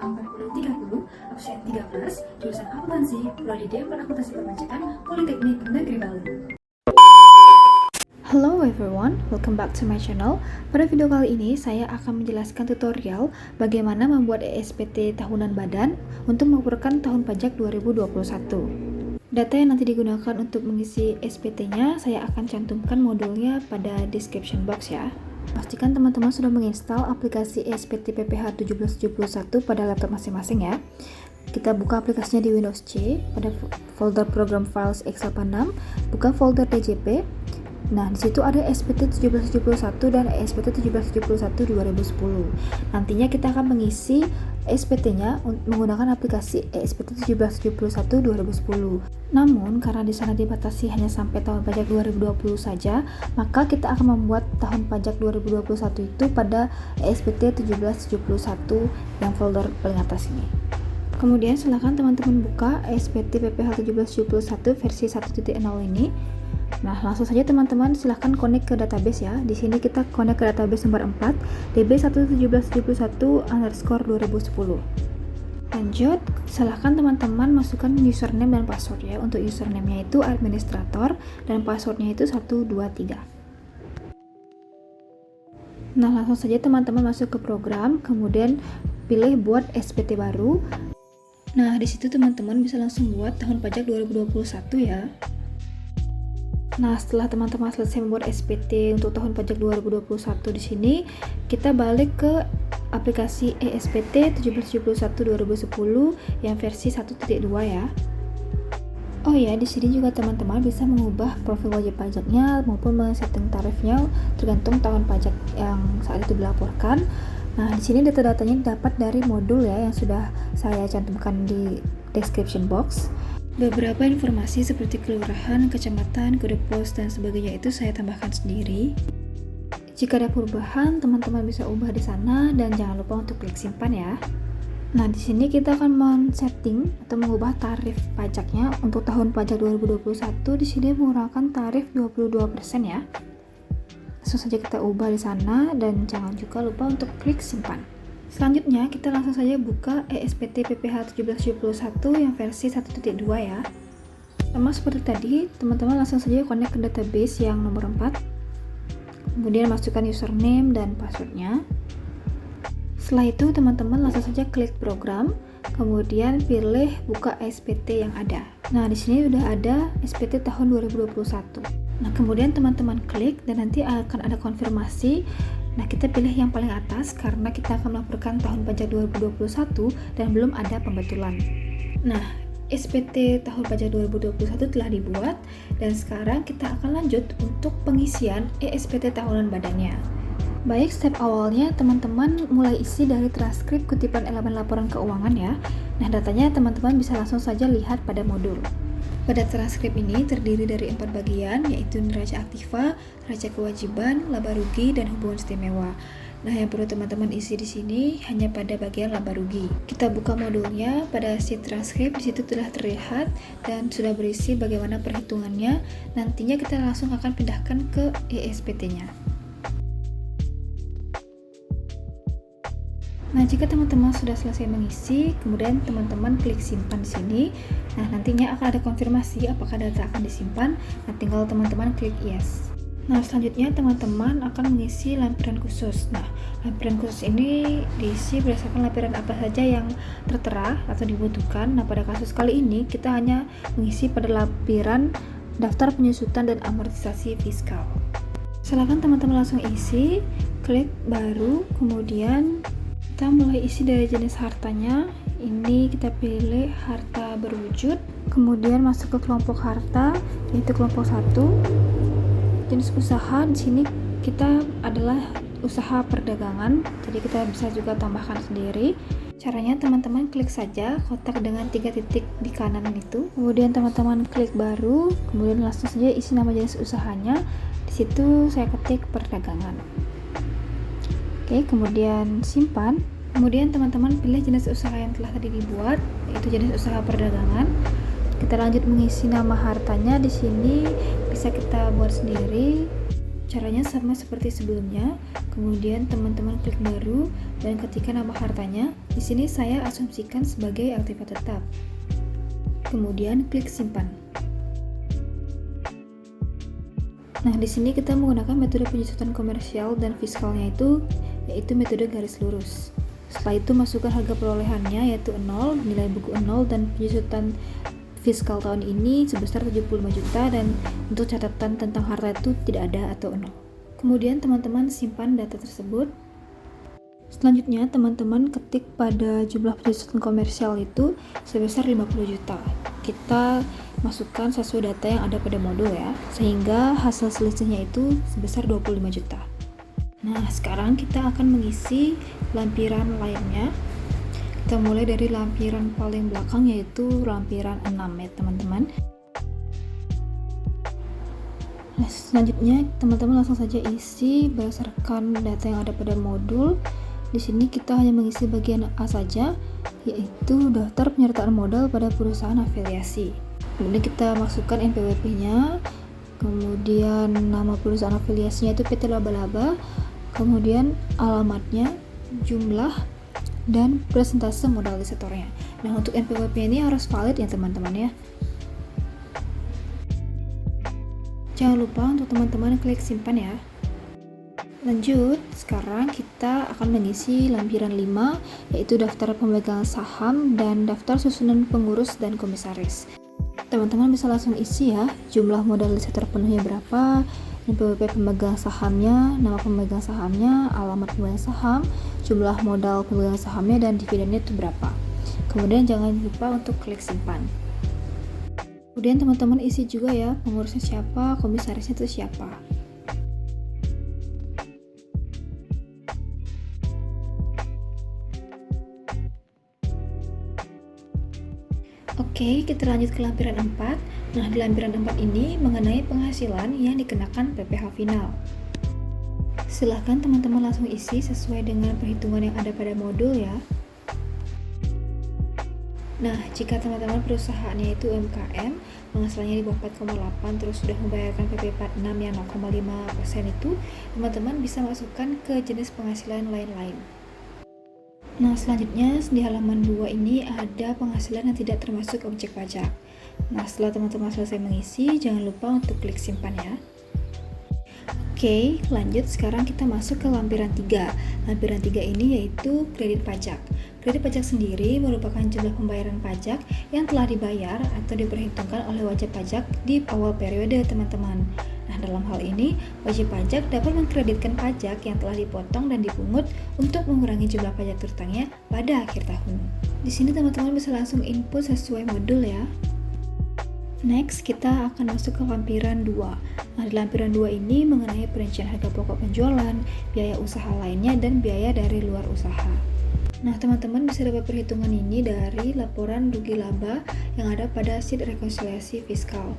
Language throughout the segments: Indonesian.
tahun 2030, absen 13, jurusan akuntansi, prodi Dewan Akuntansi Perpajakan, Politeknik Negeri Bali. Hello everyone, welcome back to my channel. Pada video kali ini saya akan menjelaskan tutorial bagaimana membuat ESPT tahunan badan untuk melaporkan tahun pajak 2021. Data yang nanti digunakan untuk mengisi SPT-nya saya akan cantumkan modulnya pada description box ya. Pastikan teman-teman sudah menginstal aplikasi ESPT PPH 1771 pada laptop masing-masing ya. Kita buka aplikasinya di Windows C, pada folder program files x86, buka folder DJP. Nah, di situ ada SPT 1771 dan SPT 1771 2010. Nantinya kita akan mengisi SPT-nya menggunakan aplikasi ESPT 1771 2010. Namun, karena di sana dibatasi hanya sampai tahun pajak 2020 saja, maka kita akan membuat tahun pajak 2021 itu pada ESPT 1771 yang folder paling atas ini. Kemudian silakan teman-teman buka ESPT PPH 1771 versi 1.0 ini. Nah, langsung saja teman-teman silahkan connect ke database ya. Di sini kita connect ke database nomor 4 db11771_2010. Lanjut, silahkan teman-teman masukkan username dan password ya. Untuk username-nya itu administrator dan passwordnya itu 123. Nah, langsung saja teman-teman masuk ke program, kemudian pilih buat SPT baru. Nah, di situ teman-teman bisa langsung buat tahun pajak 2021 ya. Nah, setelah teman-teman selesai membuat SPT untuk tahun pajak 2021 di sini, kita balik ke aplikasi ESPT 1771 2010 yang versi 1.2 ya. Oh ya, di sini juga teman-teman bisa mengubah profil wajib pajaknya maupun men-setting tarifnya tergantung tahun pajak yang saat itu dilaporkan. Nah, di sini data-datanya dapat dari modul ya yang sudah saya cantumkan di description box. Beberapa informasi seperti kelurahan, kecamatan, kode pos, dan sebagainya itu saya tambahkan sendiri. Jika ada perubahan, teman-teman bisa ubah di sana dan jangan lupa untuk klik simpan ya. Nah, di sini kita akan men-setting atau mengubah tarif pajaknya untuk tahun pajak 2021. Di sini menggunakan tarif 22% ya. Langsung saja kita ubah di sana dan jangan juga lupa untuk klik simpan. Selanjutnya, kita langsung saja buka ESPT PPH 1771 yang versi 1.2 ya. Sama seperti tadi, teman-teman langsung saja connect ke database yang nomor 4. Kemudian masukkan username dan passwordnya. Setelah itu, teman-teman langsung saja klik program, kemudian pilih buka SPT yang ada. Nah, di sini udah ada SPT tahun 2021. Nah, kemudian teman-teman klik dan nanti akan ada konfirmasi. Nah, kita pilih yang paling atas karena kita akan melaporkan tahun pajak 2021 dan belum ada pembetulan. Nah, SPT tahun pajak 2021 telah dibuat dan sekarang kita akan lanjut untuk pengisian ESPT tahunan badannya. Baik, step awalnya teman-teman mulai isi dari transkrip kutipan elemen laporan keuangan ya. Nah, datanya teman-teman bisa langsung saja lihat pada modul. Pada transkrip ini terdiri dari 4 bagian, yaitu neraca aktiva, neraca kewajiban, laba rugi, dan hubungan istimewa. Nah, yang perlu teman-teman isi di sini hanya pada bagian laba rugi. Kita buka modulnya pada sheet transkrip, di situ telah terlihat dan sudah berisi bagaimana perhitungannya. Nantinya kita langsung akan pindahkan ke ESPT-nya. Nah, jika teman-teman sudah selesai mengisi, kemudian teman-teman klik simpan di sini. Nah, nantinya akan ada konfirmasi apakah data akan disimpan. Nah, tinggal teman-teman klik yes. Nah, selanjutnya teman-teman akan mengisi lampiran khusus. Nah, lampiran khusus ini diisi berdasarkan lampiran apa saja yang tertera atau dibutuhkan. Nah, pada kasus kali ini kita hanya mengisi pada lampiran daftar penyusutan dan amortisasi fiskal. Silakan teman-teman langsung isi, klik baru, kemudian kita mulai isi dari jenis hartanya. Ini kita pilih harta berwujud, kemudian masuk ke kelompok harta yaitu kelompok 1. Jenis usaha di sini kita adalah usaha perdagangan, jadi kita bisa juga tambahkan sendiri. Caranya teman-teman klik saja kotak dengan 3 titik di kanan itu, kemudian teman-teman klik baru, kemudian langsung saja isi nama jenis usahanya. Di situ saya ketik perdagangan. Oke, kemudian simpan. Kemudian teman-teman pilih jenis usaha yang telah tadi dibuat, yaitu jenis usaha perdagangan. Kita lanjut mengisi nama hartanya. Di sini bisa kita buat sendiri. Caranya sama seperti sebelumnya, kemudian teman-teman klik baru dan ketikkan nama hartanya. Di sini saya asumsikan sebagai aktiva tetap. Kemudian klik simpan. Nah, di sini kita menggunakan metode penyesuaian komersial dan fiskalnya yaitu metode garis lurus. Setelah itu masukkan harga perolehannya yaitu 0, nilai buku 0 dan penyesuaian fiskal tahun ini sebesar 75 juta dan untuk catatan tentang harta itu tidak ada atau 0. Kemudian teman-teman simpan data tersebut. Selanjutnya teman-teman ketik pada jumlah penyesuaian komersial itu sebesar 50 juta. Kita masukkan sesuai data yang ada pada modul ya, sehingga hasil selisihnya itu sebesar 25 juta. Nah, sekarang kita akan mengisi lampiran lainnya. Kita mulai dari lampiran paling belakang yaitu lampiran 6 ya teman-teman. Nah, selanjutnya teman-teman langsung saja isi berdasarkan data yang ada pada modul. Di sini kita hanya mengisi bagian A saja, yaitu daftar penyertaan modal pada perusahaan afiliasi. Kemudian kita masukkan NPWP-nya, kemudian nama perusahaan afiliasinya itu PT Laba-Laba, kemudian alamatnya, jumlah, dan presentase modalisatornya. Nah, untuk NPWP ini harus valid ya teman-teman ya. Jangan lupa untuk teman-teman klik simpan ya. Lanjut, sekarang kita akan mengisi lampiran 5, yaitu daftar pemegang saham dan daftar susunan pengurus dan komisaris. Teman-teman bisa langsung isi ya, jumlah modalisator penuhnya berapa, NPWP pemegang sahamnya, nama pemegang sahamnya, alamat pemegang saham, jumlah modal pemegang sahamnya, dan dividennya itu berapa. Kemudian jangan lupa untuk klik simpan. Kemudian teman-teman isi juga ya, pengurusnya siapa, komisarisnya itu siapa. Oke, kita lanjut ke lampiran 4. Nah, di lampiran 4 ini mengenai penghasilan yang dikenakan PPh final. Silahkan teman-teman langsung isi sesuai dengan perhitungan yang ada pada modul ya. Nah, jika teman-teman perusahaannya itu UMKM, penghasilannya di bawah 4,8 terus sudah membayarkan PP 46 yang 0,5% itu, teman-teman bisa masukkan ke jenis penghasilan lain-lain. Nah, selanjutnya di halaman 2 ini ada penghasilan yang tidak termasuk objek pajak. Nah, setelah teman-teman selesai mengisi, jangan lupa untuk klik simpan ya. Oke, lanjut sekarang kita masuk ke lampiran 3. Lampiran 3 ini yaitu kredit pajak. Kredit pajak sendiri merupakan jumlah pembayaran pajak yang telah dibayar atau diperhitungkan oleh wajib pajak di awal periode teman-teman. Nah, dalam hal ini, wajib pajak dapat mengkreditkan pajak yang telah dipotong dan dipungut untuk mengurangi jumlah pajak terutangnya pada akhir tahun. Di sini teman-teman bisa langsung input sesuai modul ya. Next, kita akan masuk ke lampiran 2. Nah, di lampiran 2 ini mengenai perincian harga pokok penjualan, biaya usaha lainnya, dan biaya dari luar usaha. Nah, teman-teman bisa dapat perhitungan ini dari laporan rugi laba yang ada pada sheet rekonsiliasi fiskal.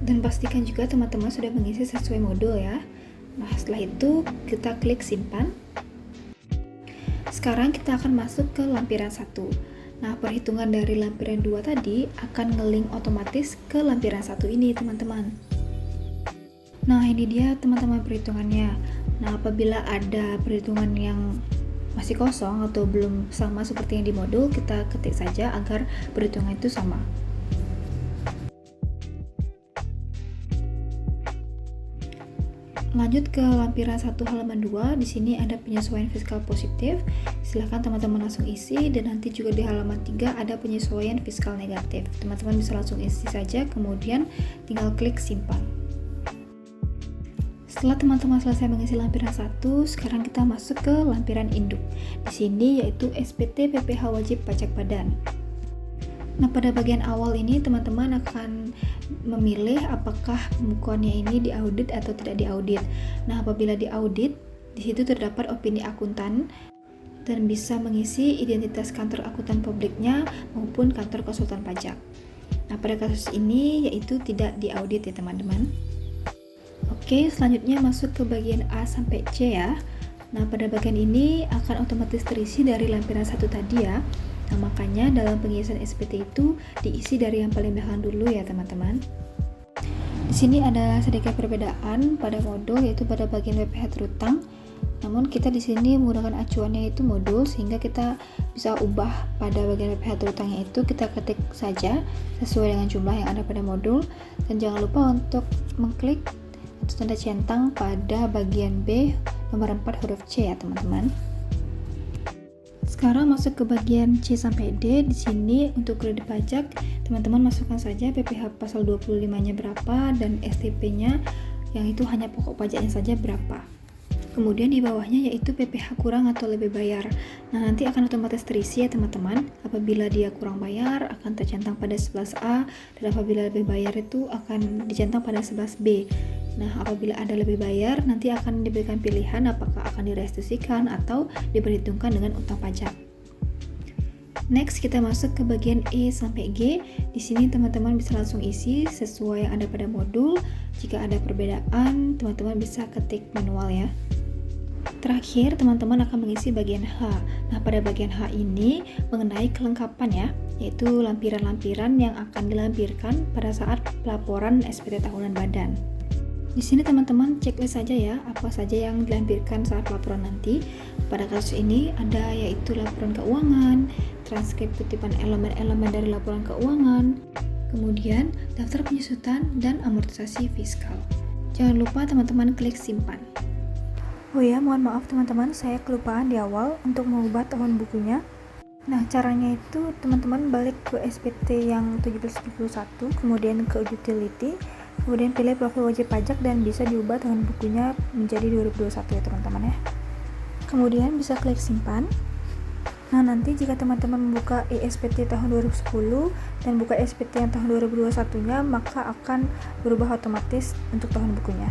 Dan pastikan juga teman-teman sudah mengisi sesuai modul ya. Nah, setelah itu kita klik simpan. Sekarang kita akan masuk ke lampiran 1. Nah, perhitungan dari lampiran 2 tadi akan nge-link otomatis ke lampiran 1 ini teman-teman. Nah, ini dia teman-teman perhitungannya. Nah, apabila ada perhitungan yang masih kosong atau belum sama seperti yang di modul, kita ketik saja agar perhitungan itu sama. Lanjut ke lampiran 1 halaman 2, di sini ada penyesuaian fiskal positif. Silahkan teman-teman langsung isi, dan nanti juga di halaman 3 ada penyesuaian fiskal negatif. Teman-teman bisa langsung isi saja, kemudian tinggal klik simpan. Setelah teman-teman selesai mengisi lampiran 1, sekarang kita masuk ke lampiran induk. Di sini yaitu SPT PPh wajib pajak badan. Nah, pada bagian awal ini teman-teman akan memilih apakah pembukuannya ini diaudit atau tidak diaudit. Nah, apabila diaudit, di situ terdapat opini akuntan dan bisa mengisi identitas kantor akuntan publiknya maupun kantor konsultan pajak. Nah, pada kasus ini yaitu tidak diaudit ya teman-teman. Oke, selanjutnya masuk ke bagian A sampai C ya. Nah, pada bagian ini akan otomatis terisi dari lampiran 1 tadi ya. Nah, makanya dalam pengisian SPT itu diisi dari yang paling belakang dulu ya teman-teman. Di Di sini ada sedikit perbedaan pada modul, yaitu pada bagian PPh terutang. Namun kita di sini menggunakan acuannya itu modul, sehingga kita bisa ubah pada bagian PPh terutangnya itu kita ketik saja sesuai dengan jumlah yang ada pada modul. Dan jangan lupa untuk mengklik atau tanda centang pada bagian B nomor 4 huruf C ya teman-teman. Sekarang masuk ke bagian C sampai D. Di sini untuk kredit pajak, teman-teman masukkan saja PPh pasal 25-nya berapa dan STP-nya yang itu hanya pokok pajaknya saja berapa. Kemudian di bawahnya yaitu PPh kurang atau lebih bayar. Nah, nanti akan otomatis terisi ya teman-teman. Apabila dia kurang bayar akan tercentang pada 11A, dan apabila lebih bayar itu akan dicentang pada 11B. Nah, apabila ada lebih bayar, nanti akan diberikan pilihan apakah akan direstitusikan atau diperhitungkan dengan utang pajak. Next, kita masuk ke bagian E sampai G. Di sini teman-teman bisa langsung isi sesuai yang ada pada modul. Jika ada perbedaan, teman-teman bisa ketik manual ya. Terakhir, teman-teman akan mengisi bagian H. Nah, pada bagian H ini mengenai kelengkapan ya, yaitu lampiran-lampiran yang akan dilampirkan pada saat pelaporan SPT tahunan badan. Di sini teman-teman checklist saja ya, apa saja yang dilampirkan saat laporan nanti. Pada kasus ini ada yaitu laporan keuangan, transkrip kutipan elemen-elemen dari laporan keuangan, kemudian daftar penyusutan dan amortisasi fiskal. Jangan lupa teman-teman klik simpan. Oh ya, mohon maaf teman-teman, saya kelupaan di awal untuk mengubah tahun bukunya. Nah, caranya itu teman-teman balik ke SPT yang 1771, kemudian ke utility, kemudian pilih profil wajib pajak dan bisa diubah tahun bukunya menjadi 2021 ya teman-teman ya. Kemudian bisa klik simpan. Nah, nanti jika teman-teman membuka e-SPT tahun 2010 dan buka SPT yang tahun 2021-nya, maka akan berubah otomatis untuk tahun bukunya.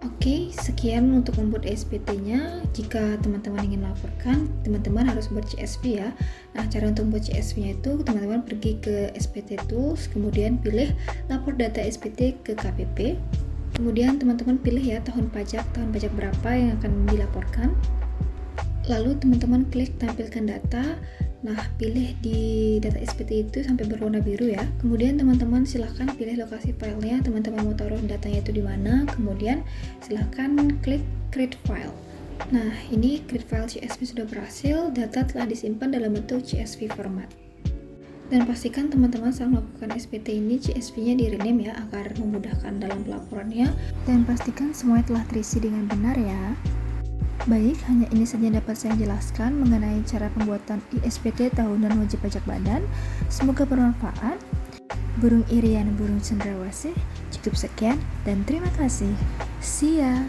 Oke, sekian untuk membuat SPT-nya. Jika teman-teman ingin melaporkan, teman-teman harus buat CSV ya. Nah, cara untuk membuat CSV-nya itu teman-teman pergi ke SPT Tools, kemudian pilih lapor data SPT ke KPP. Kemudian teman-teman pilih ya tahun pajak berapa yang akan dilaporkan. Lalu teman-teman klik tampilkan data. Nah, pilih di data SPT itu sampai berwarna biru ya. Kemudian teman-teman silahkan pilih lokasi filenya, teman-teman mau taruh datanya itu di mana. Kemudian silahkan klik create file. Nah, ini create file CSV sudah berhasil, data telah disimpan dalam bentuk CSV format. Dan pastikan teman-teman saat melakukan SPT ini CSV-nya di-rename ya, agar memudahkan dalam pelaporannya. Dan pastikan semuanya telah terisi dengan benar ya. Baik, hanya ini saja dapat saya jelaskan mengenai cara pembuatan e-SPT tahunan wajib pajak badan. Semoga bermanfaat. Burung Irian, burung cendrawasih. Cukup sekian dan terima kasih. See ya!